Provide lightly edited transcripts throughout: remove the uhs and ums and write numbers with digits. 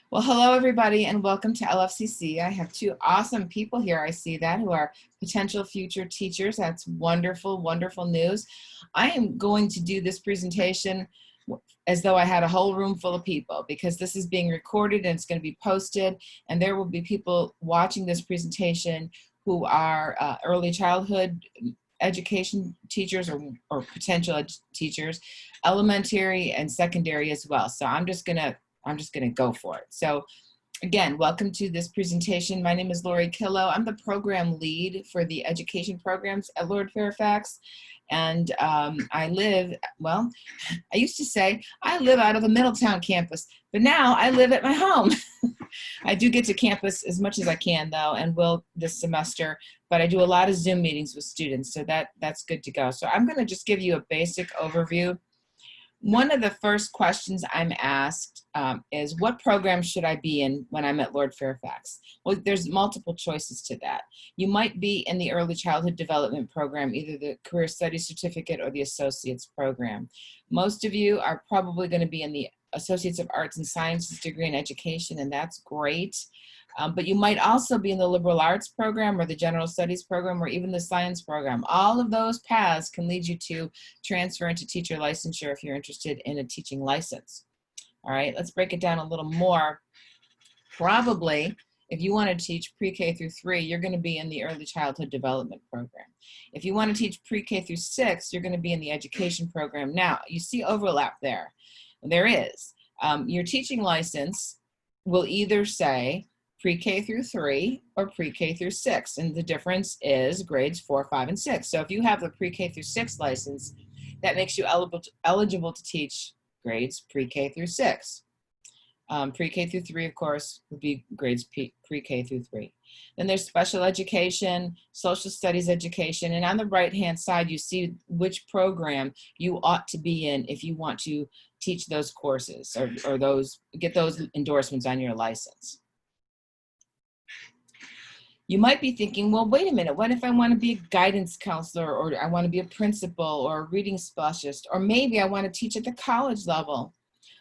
Well, hello everybody and welcome to LFCC. I have two awesome people here. I see that who are potential future teachers. That's wonderful, wonderful news. I am going to do this presentation as though I had a whole room full of people because this is being recorded and it's going to be posted, and there will be people watching this presentation who are early childhood education teachers or potential teachers, elementary and secondary as well. So I'm just gonna go for it. So again, welcome to this presentation. My name is Lori Killow. I'm the program lead for the education programs at Lord Fairfax. And I live, well, I used to say I live out of the Middletown campus, but now I live at my home. I do get to campus as much as I can though, and will this semester, but I do a lot of Zoom meetings with students, so that's good to go. So I'm gonna just give you a basic overview. One of the first questions I'm asked is, what program should I be in when I'm at Lord Fairfax? Well, there's multiple choices to that. You might be in the Early Childhood Development Program, either the Career Studies Certificate or the Associates Program. Most of you are probably going to be in the Associates of Arts and Sciences degree in education, and that's great. But you might also be in the liberal arts program or the general studies program or even the science program. All of those paths can lead you to transfer into teacher licensure if you're interested in a teaching license. All right, let's break it down a little more. Probably, if you want to teach pre-K through 3, you're going to be in the early childhood development program. If you want to teach pre-K through 6, you're going to be in the education program. Now, you see overlap there. There is. Your teaching license will either say pre-K through 3 or pre-K through 6, and the difference is grades 4, 5, and 6. So if you have the pre-K through 6 license, that makes you eligible to teach grades pre-K through 6. Pre-K through 3, of course, would be grades pre-K through 3. Then there's special education, social studies education, and on the right-hand side, you see which program you ought to be in if you want to teach those courses or get those endorsements on your license. You might be thinking, well, wait a minute, what if I want to be a guidance counselor, or I want to be a principal or a reading specialist, or maybe I want to teach at the college level?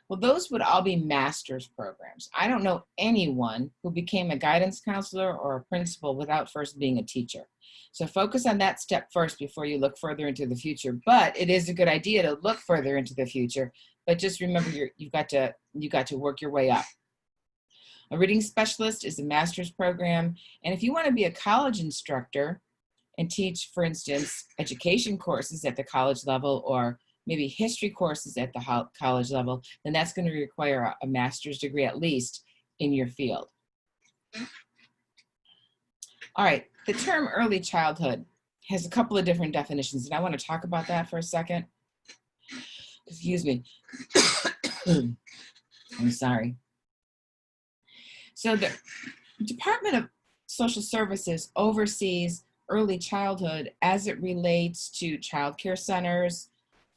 Well, those would all be master's programs. I don't know anyone who became a guidance counselor or a principal without first being a teacher. So focus on that step first before you look further into the future. But it is a good idea to look further into the future. But just remember, you've got to work your way up. A reading specialist is a master's program. And if you want to be a college instructor and teach, for instance, education courses at the college level or maybe history courses at the college level, then that's going to require a master's degree at least in your field. All right, the term early childhood has a couple of different definitions, and I want to talk about that for a second. Excuse me. I'm sorry. So the Department of Social Services oversees early childhood as it relates to child care centers,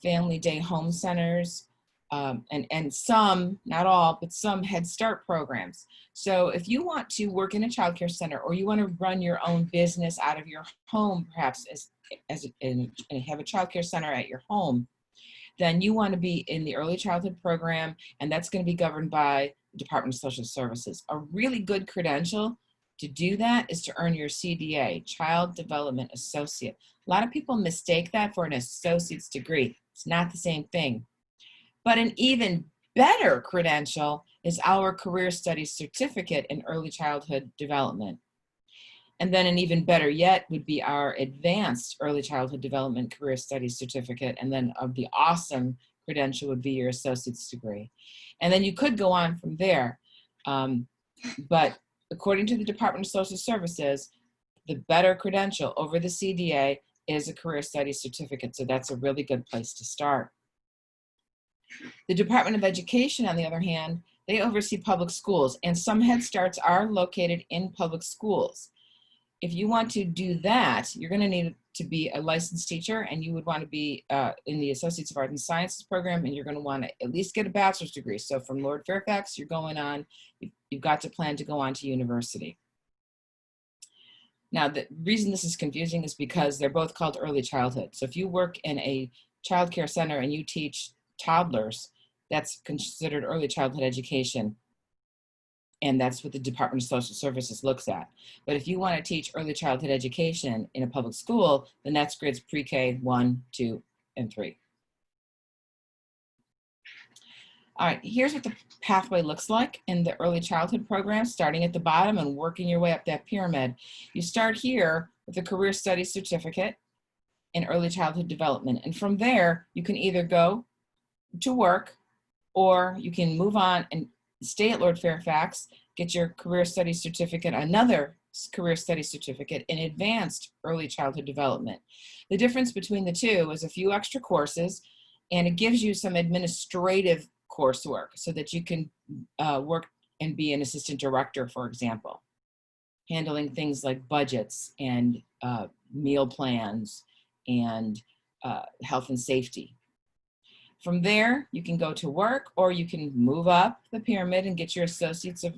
family day home centers, and some, not all, but some Head Start programs. So if you want to work in a child care center, or you want to run your own business out of your home, perhaps and have a child care center at your home, then you want to be in the early childhood program, and that's going to be governed by the Department of Social Services. A really good credential to do that is to earn your CDA, Child Development Associate. A lot of people mistake that for an associate's degree. It's not the same thing. But an even better credential is our Career Studies Certificate in Early Childhood Development. And then an even better yet would be our Advanced Early Childhood Development Career Studies Certificate. And then of the awesome credential would be your associate's degree. And then you could go on from there. But according to the Department of Social Services, the better credential over the CDA is a Career Studies Certificate. So that's a really good place to start. The Department of Education, on the other hand, they oversee public schools, and some Head Starts are located in public schools. If you want to do that, you're going to need to be a licensed teacher, and you would want to be in the Associates of Arts and Sciences program, and you're going to want to at least get a bachelor's degree. So from Lord Fairfax, you're going on, you've got to plan to go on to university. Now, the reason this is confusing is because they're both called early childhood. So if you work in a child care center and you teach toddlers, that's considered early childhood education. And that's what the Department of Social Services looks at. But if you want to teach early childhood education in a public school, then that's grades pre-K 1, 2, and 3. All right, here's what the pathway looks like in the early childhood program, starting at the bottom and working your way up that pyramid. You start here with a career studies certificate in early childhood development. And from there, you can either go to work or you can move on and stay at Lord Fairfax, get your career studies certificate, another career studies certificate in advanced early childhood development. The difference between the two is a few extra courses, and it gives you some administrative coursework so that you can work and be an assistant director, for example, handling things like budgets and meal plans and health and safety. From there, you can go to work, or you can move up the pyramid and get your Associates of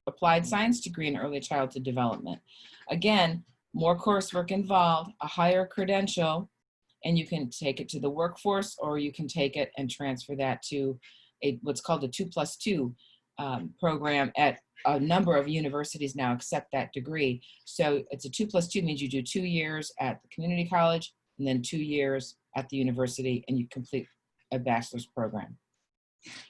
Applied Science degree in early childhood development. Again, more coursework involved, a higher credential, and you can take it to the workforce, or you can take it and transfer that to what's called a 2+2 program at a number of universities now accept that degree. So it's a 2+2 means you do 2 years at the community college and then 2 years at the university, and you complete a bachelor's program.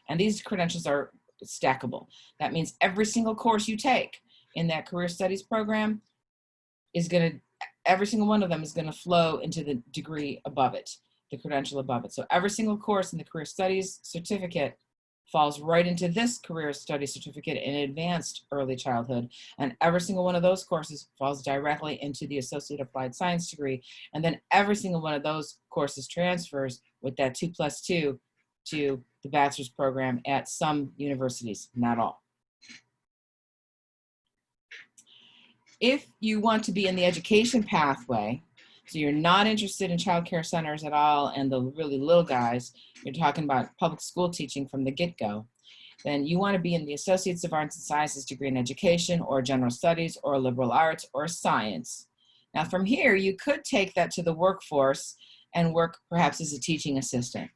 And these credentials are stackable. That means every single course you take in that career studies program is every single one of them is going to flow into the degree above it, the credential above it. So every single course in the career studies certificate falls right into this career studies certificate in advanced early childhood. And every single one of those courses falls directly into the Associate Applied Science degree. And then every single one of those courses transfers with that 2+2 to the bachelor's program at some universities, not all. If you want to be in the education pathway, so you're not interested in child care centers at all and the really little guys, you're talking about public school teaching from the get-go, then you want to be in the Associates of Arts and Sciences degree in education, or general studies, or liberal arts, or science. Now from here, you could take that to the workforce and work perhaps as a teaching assistant.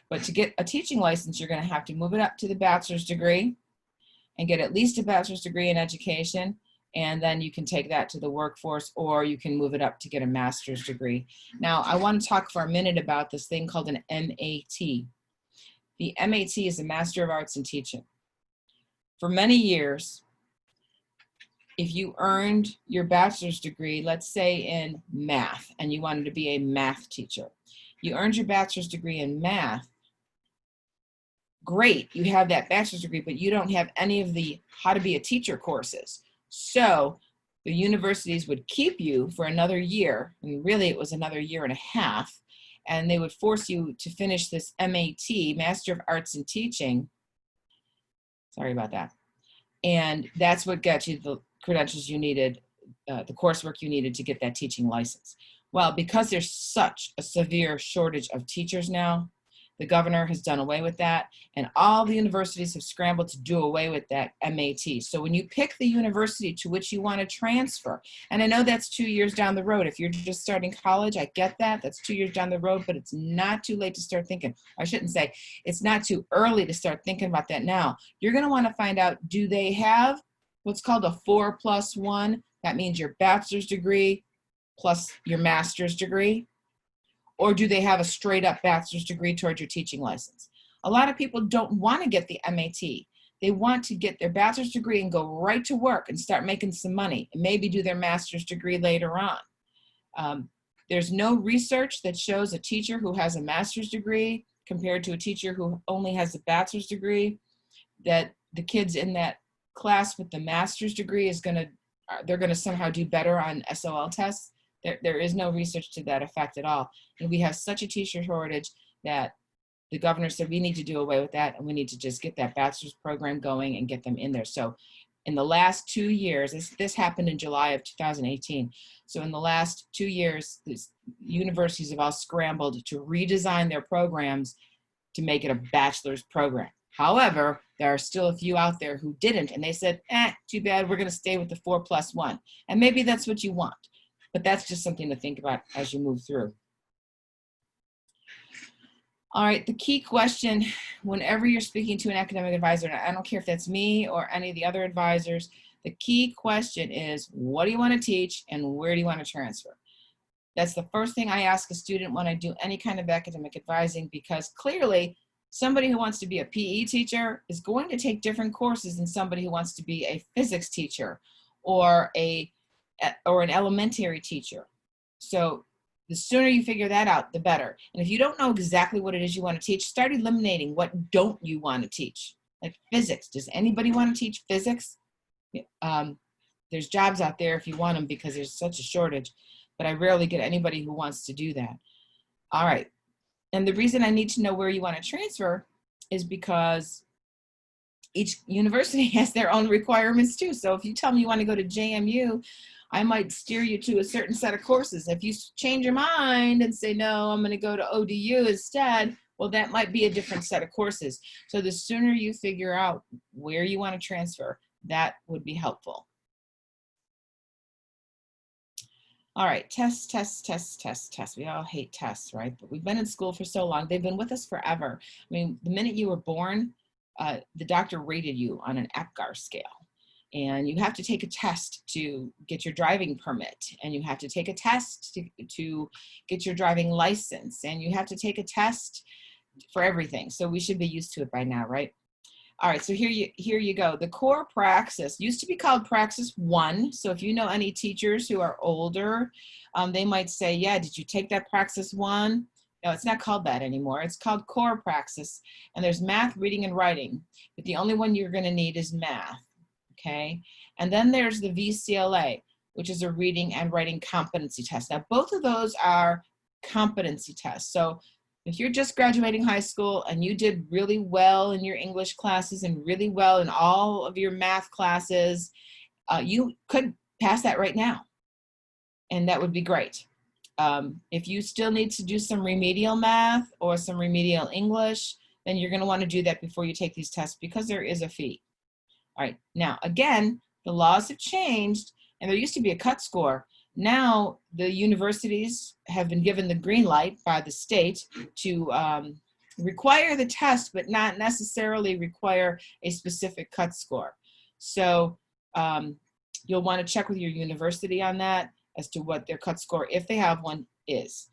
But to get a teaching license, you're going to have to move it up to the bachelor's degree and get at least a bachelor's degree in education. And then you can take that to the workforce, or you can move it up to get a master's degree. Now, I want to talk for a minute about this thing called an MAT. The MAT is a Master of Arts in Teaching. For many years, if you earned your bachelor's degree, let's say in math, and you wanted to be a math teacher, you earned your bachelor's degree in math, great, you have that bachelor's degree, but you don't have any of the how to be a teacher courses. So the universities would keep you for another year, and really it was another year and a half, and they would force you to finish this MAT, Master of Arts in Teaching. Sorry about that. And that's what got you the credentials you needed, the coursework you needed to get that teaching license. Well, because there's such a severe shortage of teachers now, the governor has done away with that, and all the universities have scrambled to do away with that MAT. So when you pick the university to which you want to transfer, and I know that's 2 years down the road. If you're just starting college, I get that. That's 2 years down the road, but it's not too late to start thinking. I shouldn't say it's not too early to start thinking about that now. You're going to want to find out, do they have what's called a 4+1? That means your bachelor's degree plus your master's degree. Or do they have a straight up bachelor's degree towards your teaching license? A lot of people don't want to get the MAT. They want to get their bachelor's degree and go right to work and start making some money and maybe do their master's degree later on. There's no research that shows a teacher who has a master's degree compared to a teacher who only has a bachelor's degree, that the kids in that class with the master's degree they're going to somehow do better on SOL tests. There is no research to that effect at all. And we have such a teacher shortage that the governor said we need to do away with that, and we need to just get that bachelor's program going and get them in there. So in the last 2 years, this happened in July of 2018. So in the last 2 years, these universities have all scrambled to redesign their programs to make it a bachelor's program. However, there are still a few out there who didn't, and they said, too bad, we're going to stay with the 4+1. And maybe that's what you want. But that's just something to think about as you move through. All right, the key question whenever you're speaking to an academic advisor, and I don't care if that's me or any of the other advisors, the key question is, what do you want to teach and where do you want to transfer? That's the first thing I ask a student when I do any kind of academic advising, because clearly somebody who wants to be a PE teacher is going to take different courses than somebody who wants to be a physics teacher or an elementary teacher. So the sooner you figure that out, the better. And if you don't know exactly what it is you want to teach, start eliminating what don't you want to teach. Like physics. Does anybody want to teach physics? There's jobs out there if you want them because there's such a shortage, but I rarely get anybody who wants to do that. All right. And the reason I need to know where you want to transfer is because each university has their own requirements too. So if you tell me you want to go to JMU, I might steer you to a certain set of courses. If you change your mind and say, no, I'm going to go to ODU instead, well, that might be a different set of courses. So the sooner you figure out where you want to transfer, that would be helpful. All right, tests, tests, tests, tests, tests. We all hate tests, right? But we've been in school for so long. They've been with us forever. I mean, the minute you were born, the doctor rated you on an APGAR scale. And you have to take a test to get your driving permit. And you have to take a test to get your driving license. And you have to take a test for everything. So we should be used to it by now, right? All right, so here you go. The core praxis used to be called Praxis 1. So if you know any teachers who are older, they might say, yeah, did you take that Praxis 1? No, it's not called that anymore. It's called core praxis. And there's math, reading, and writing. But the only one you're going to need is math, okay? And then there's the VCLA, which is a reading and writing competency test. Now, both of those are competency tests. So if you're just graduating high school and you did really well in your English classes and really well in all of your math classes, you could pass that right now. And that would be great. If you still need to do some remedial math or some remedial English, then you're going to want to do that before you take these tests because there is a fee. All right. Now, again, the laws have changed and there used to be a cut score. Now, the universities have been given the green light by the state to require the test, but not necessarily require a specific cut score. So you'll want to check with your university on that as to what their cut score, if they have one, is.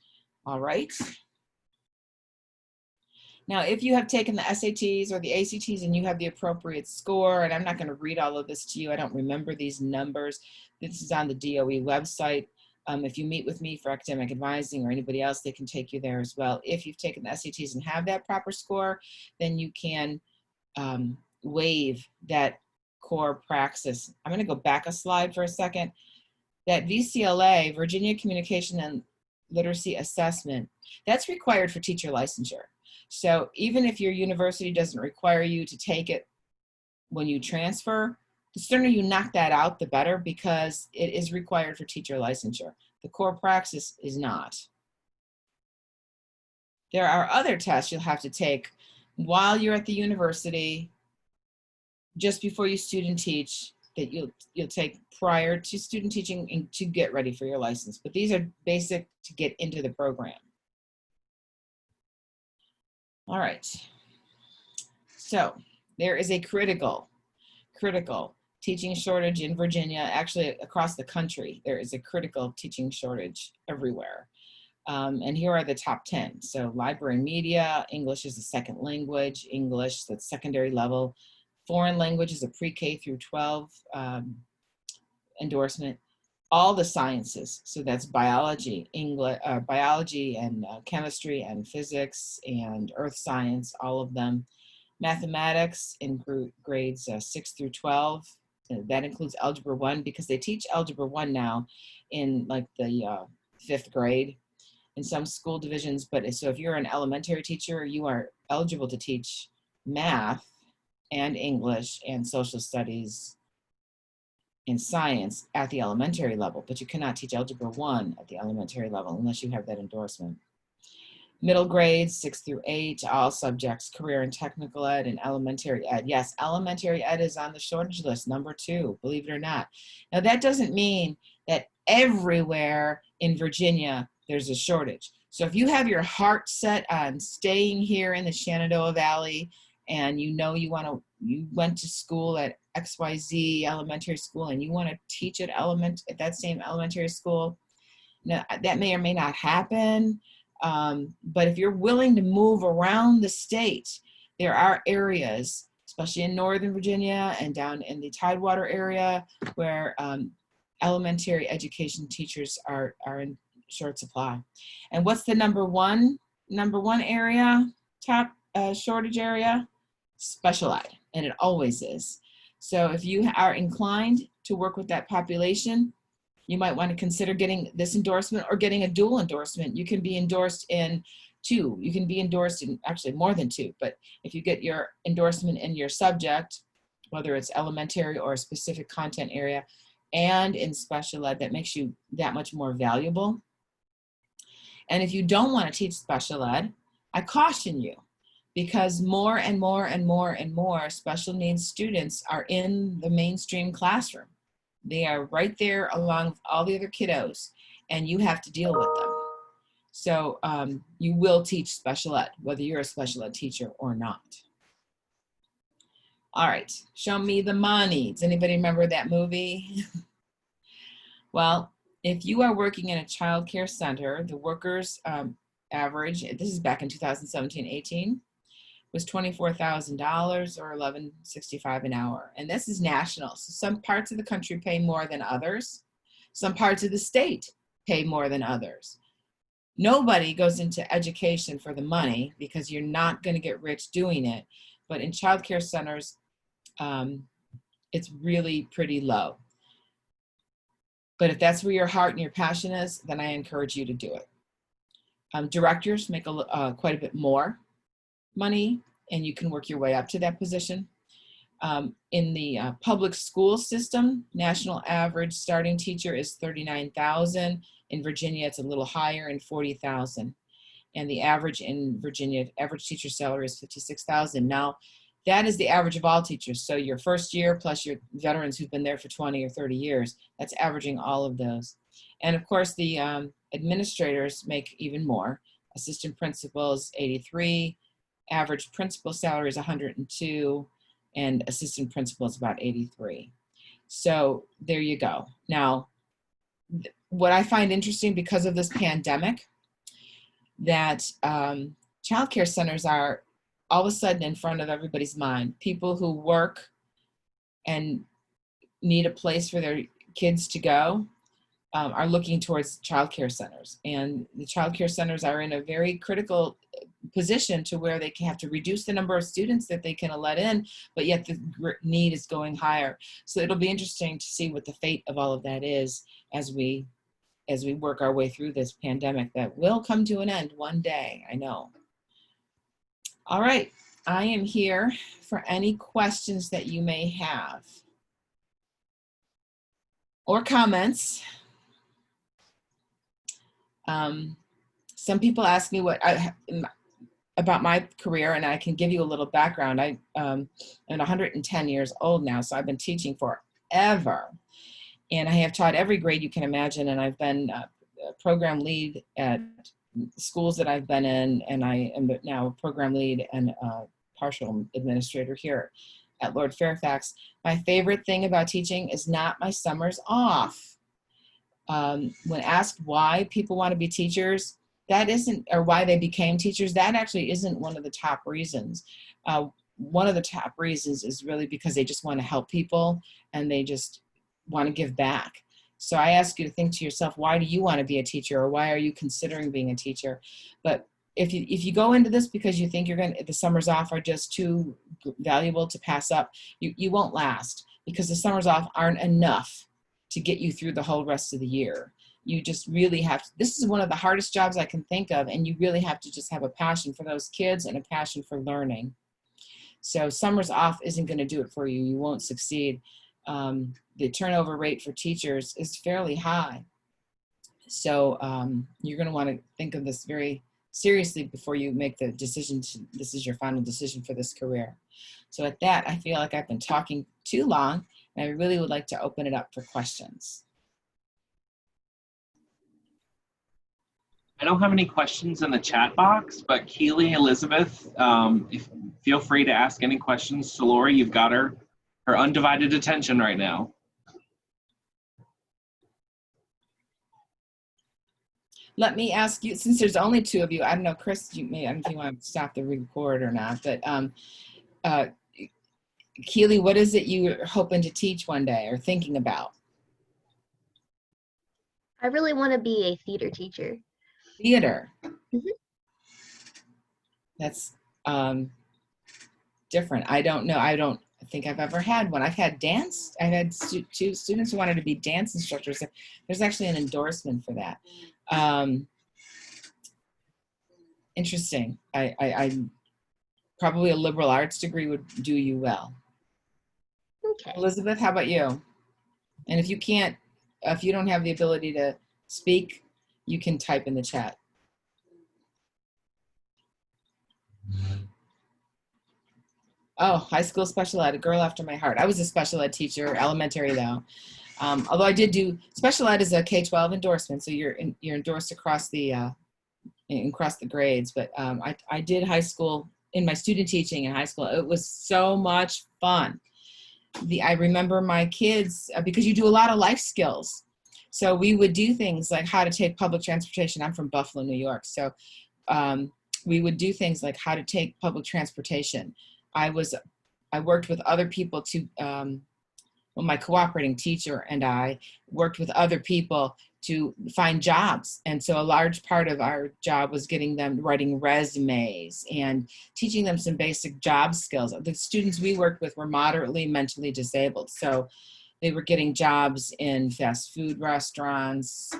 All right. Now, if you have taken the SATs or the ACTs and you have the appropriate score, and I'm not going to read all of this to you, I don't remember these numbers. This is on the DOE website. If you meet with me for academic advising or anybody else, they can take you there as well. If you've taken the SATs and have that proper score, then you can waive that core praxis. I'm going to go back a slide for a second. That VCLA, Virginia Communication and Literacy Assessment, that's required for teacher licensure. So even if your university doesn't require you to take it when you transfer, the sooner you knock that out, the better, because it is required for teacher licensure. The core praxis is not. There are other tests you'll have to take while you're at the university, just before you student teach, that you'll take prior to student teaching and to get ready for your license. But these are basic to get into the program. All right. So there is a critical teaching shortage in Virginia, actually across the country. There is a critical teaching shortage everywhere. And here are the top 10. So library media, English is a second language, English, that's secondary level. Foreign language is a pre-K through 12 endorsement. All the sciences, so that's biology, English, biology and chemistry and physics and earth science, all of them. Mathematics in grades 6 through 12. That includes Algebra 1 because they teach Algebra 1 now in like the 5th grade in some school divisions. But so if you're an elementary teacher, you are eligible to teach math and English and social studies and science at the elementary level, but you cannot teach Algebra 1 at the elementary level unless you have that endorsement. Middle grades, 6 through 8, all subjects, career and technical ed and elementary ed. Yes, elementary ed is on the shortage list, number 2, believe it or not. Now that doesn't mean that everywhere in Virginia there's a shortage. So if you have your heart set on staying here in the Shenandoah Valley, and you know you went to school at XYZ elementary school and you want to teach at that same elementary school, now, that may or may not happen. But if you're willing to move around the state, there are areas, especially in Northern Virginia and down in the Tidewater area, where elementary education teachers are in short supply. And what's the number one area, top shortage area? Special ed, and it always is. So if you are inclined to work with that population, you might want to consider getting this endorsement or getting a dual endorsement. You can be endorsed in 2. You can be endorsed in actually more than 2, but if you get your endorsement in your subject, whether it's elementary or a specific content area, and in special ed, that makes you that much more valuable. And if you don't want to teach special ed, I caution you, because more and more and more and more special needs students are in the mainstream classroom. They are right there along with all the other kiddos, and you have to deal with them. So you will teach special ed, whether you're a special ed teacher or not. All right, show me the money. Does anybody remember that movie? Well, if you are working in a child care center, the workers average, this is back in 2017-18, was $24,000 or $11.65 an hour. And this is national. So some parts of the country pay more than others. Some parts of the state pay more than others. Nobody goes into education for the money, because you're not going to get rich doing it. But in child care centers, it's really pretty low. But if that's where your heart and your passion is, then I encourage you to do it. Directors make quite a bit more money, and you can work your way up to that position. In the public school system, national average starting teacher is $39,000. In Virginia, it's a little higher, in $40,000. And the average in Virginia, average teacher salary is $56,000. Now, that is the average of all teachers. So your first year plus your veterans who've been there for 20 or 30 years, that's averaging all of those. And of course, the administrators make even more. Assistant principals, 83. Average principal salary is 102, and assistant principal is about 83. So there you go. Now, what I find interesting because of this pandemic, that childcare centers are all of a sudden in front of everybody's mind. People who work and need a place for their kids to go are looking towards childcare centers. And the childcare centers are in a very critical position to where they have to reduce the number of students that they can let in, but yet the need is going higher. So it'll be interesting to see what the fate of all of that is as we work our way through this pandemic that will come to an end one day, I know. All right, I am here for any questions that you may have or comments. Some people ask me about my career, and I can give you a little background. I'm 110 years old now, so I've been teaching forever. And I have taught every grade you can imagine, and I've been a program lead at schools that I've been in, and I am now a program lead and a partial administrator here at Lord Fairfax. My favorite thing about teaching is not my summers off. When asked why people want to be teachers, that isn't, or why they became teachers, that actually isn't one of the top reasons. One of the top reasons is really because they just want to help people and they just want to give back. So I ask you to think to yourself, why do you want to be a teacher, or why are you considering being a teacher? But if you go into this because you think the summers off are just too valuable to pass up, you won't last, because the summers off aren't enough to get you through the whole rest of the year. You just really have to, this is one of the hardest jobs I can think of, and you really have to just have a passion for those kids and a passion for learning. So summers off isn't going to do it for you. You won't succeed. The turnover rate for teachers is fairly high. So you're going to want to think of this very seriously before you make the decision this is your final decision for this career. So at that, I feel like I've been talking too long, and I really would like to open it up for questions. I don't have any questions in the chat box, but Keely, Elizabeth, feel free to ask any questions to Lori. You've got her undivided attention right now. Let me ask you, since there's only two of you, I don't know, Chris, I don't know if you want to stop the record or not, but Keely, what is it you're hoping to teach one day or thinking about? I really want to be a theater teacher. Theater. Mm-hmm. That's different. I don't know. I don't think I've ever had one. I've had dance. I've had two students who wanted to be dance instructors. There's actually an endorsement for that. Interesting. I probably a liberal arts degree would do you well. Okay. Elizabeth, how about you? And if you don't have the ability to speak, you can type in the chat. Oh, high school special ed, a girl after my heart. I was a special ed teacher, elementary though. Although I did do special ed as a K-12 endorsement, so you're endorsed across the grades. But I did high school in my student teaching in high school. It was so much fun. I remember my kids, because you do a lot of life skills. So we would do things like how to take public transportation. I'm from Buffalo, New York. So we would do things like how to take public transportation. I worked with other people to, my cooperating teacher and I worked with other people to find jobs. And so a large part of our job was getting them writing resumes and teaching them some basic job skills. The students we worked with were moderately mentally disabled. So they were getting jobs in fast food restaurants,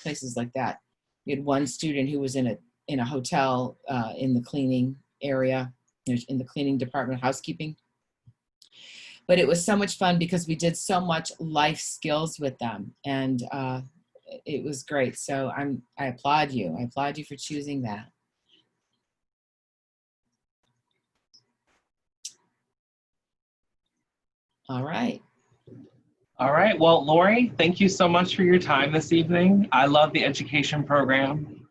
places like that. We had one student who was in a hotel in the cleaning area, in the cleaning department, housekeeping. But it was so much fun because we did so much life skills with them, and it was great. So I applaud you. I applaud you for choosing that. All right. All right. Well, Lori, thank you so much for your time this evening. I love the education program.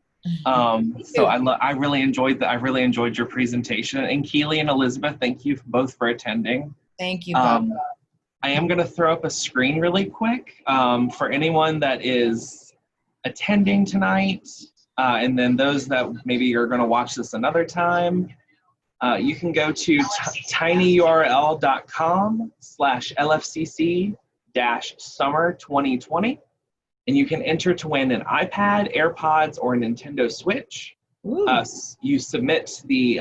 So I really enjoyed your presentation. And Keely and Elizabeth, thank you both for attending. Thank you both. I am going to throw up a screen really quick for anyone that is attending tonight, and then those that maybe are going to watch this another time. You can go to tinyurl.com/LFCC-summer 2020, and you can enter to win an iPad, AirPods, or a Nintendo Switch. You submit the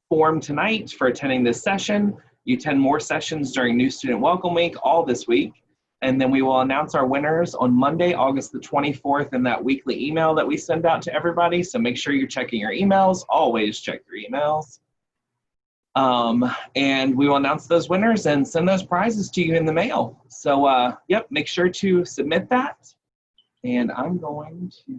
form tonight for attending this session. You attend more sessions during New Student Welcome Week, all this week. And then we will announce our winners on Monday, August the 24th, in that weekly email that we send out to everybody. So make sure you're checking your emails. Always check your emails. And we will announce those winners and send those prizes to you in the mail. So, yep, make sure to submit that. And I'm going to...